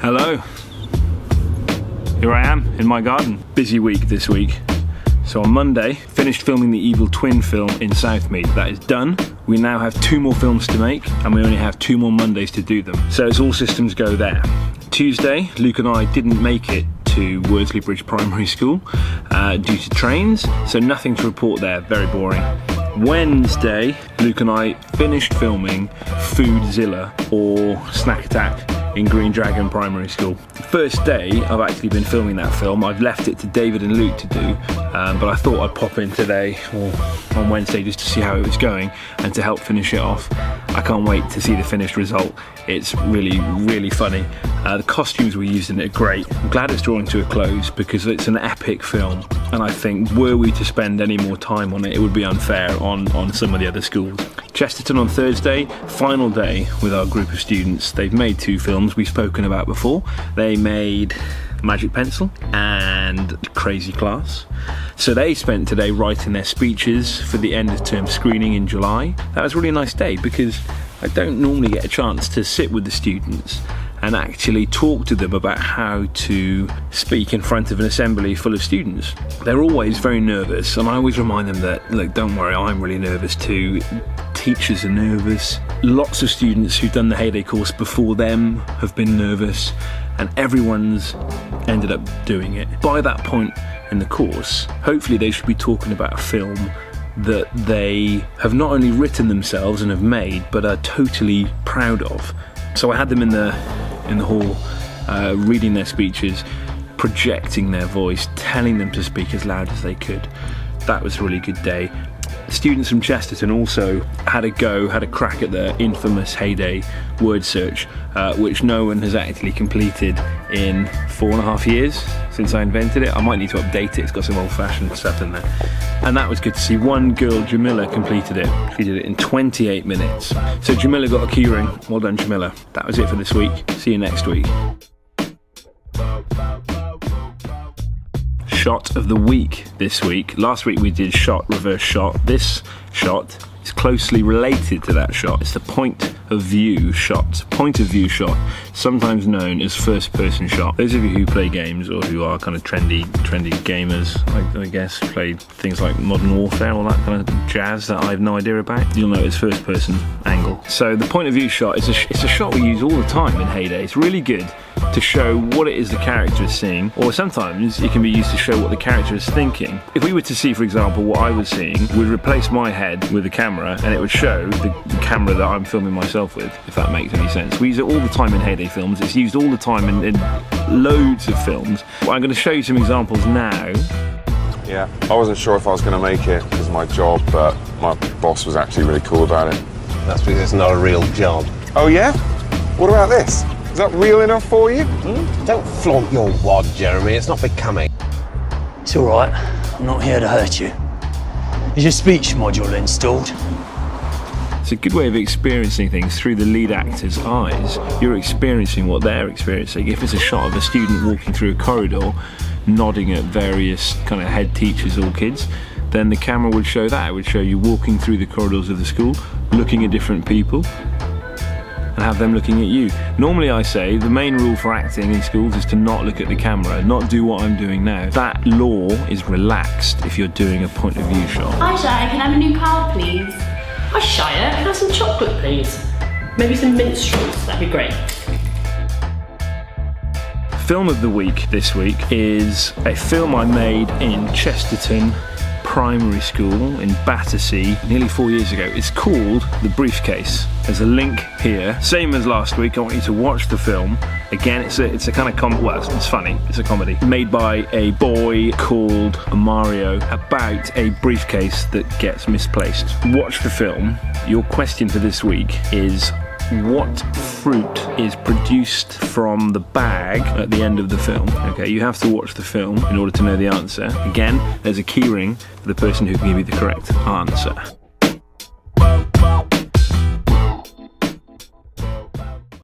Hello. Here I am in my garden. Busy week this week. So on Monday, finished filming the Evil Twin film in Southmead. That is done. We now have 2 more films to make and we only have 2 more Mondays to do them. So it's all systems go there. Tuesday, Luke and I didn't make it to Worsley Bridge Primary School due to trains, so nothing to report there, very boring. Wednesday, Luke and I finished filming Foodzilla or Snack Attack in Green Dragon Primary School. First day I've actually been filming that film. I've left it to David and Luke to do, but I thought I'd pop in today or on Wednesday just to see how it was going and to help finish it off. I can't wait to see the finished result. It's really, really funny. The costumes we used in it are great. I'm glad it's drawing to a close because it's an epic film, and I think were we to spend any more time on it, it would be unfair on some of the other schools. Chesterton on Thursday, final day with our group of students. They've made 2 films we've spoken about before. They made Magic Pencil and Crazy Class. So they spent today writing their speeches for the end of term screening in July. That was a really nice day because I don't normally get a chance to sit with the students and actually talk to them about how to speak in front of an assembly full of students. They're always very nervous, and I always remind them that, look, don't worry, I'm really nervous too. Teachers are nervous. Lots of students who've done the Heyday course before them have been nervous, and everyone's ended up doing it. By that point in the course, hopefully they should be talking about a film that they have not only written themselves and have made, but are totally proud of. So I had them in the hall, reading their speeches, projecting their voice, telling them to speak as loud as they could. That was a really good day. Students from Chesterton also had a crack at the infamous Heyday word search, which no one has actually completed in 4.5 years since I invented it. I might need to update it, it's got some old-fashioned stuff in there. And that was good to see. One girl, Jamila, completed it. She did it in 28 minutes. So Jamila got a keyring. Well done, Jamila. That was it for this week. See you next week. Shot of the week this week. Last week we did shot, reverse shot. This shot is closely related to that shot. It's the point of view shot. Point of view shot, sometimes known as first person shot. Those of you who play games or who are kind of trendy gamers, I guess, play things like Modern Warfare, all that kind of jazz that I have no idea about, you'll know it's first person angle. So the point of view shot is it's a shot we use all the time in Heyday. It's really good to show what it is the character is seeing, or sometimes it can be used to show what the character is thinking. If we were to see, for example, what I was seeing, we'd replace my head with the camera and it would show the camera that I'm filming myself with, if that makes any sense. We use it all the time in Heyday films. It's used all the time in loads of films. Well, I'm going to show you some examples now. Yeah, I wasn't sure if I was going to make it because of my job, but my boss was actually really cool about it. That's because it's not a real job. Oh yeah? What about this? Is that real enough for you? Don't flaunt your wad, Jeremy. It's not becoming. It's all right. I'm not here to hurt you. Is your speech module installed? It's a good way of experiencing things through the lead actor's eyes. You're experiencing what they're experiencing. If it's a shot of a student walking through a corridor, nodding at various kind of head teachers or kids, then the camera would show that. It would show you walking through the corridors of the school, looking at different people, and have them looking at you. Normally I say the main rule for acting in schools is to not look at the camera, not do what I'm doing now. That law is relaxed if you're doing a point of view shot. Hi Shia, can I have a new card please? Hi Shia, can I have some chocolate please? Maybe some minstrels, that'd be great. Film of the week this week is a film I made in Chesterton Primary School in Battersea nearly 4 years ago. It's called The Briefcase. There's a link here. Same as last week, I want you to watch the film. Again, it's a kind of well, it's funny, it's a comedy. Made by a boy called Mario about a briefcase that gets misplaced. Watch the film. Your question for this week is, what fruit is produced from the bag at the end of the film? Okay, you have to watch the film in order to know the answer. Again, there's a keyring for the person who can give you the correct answer.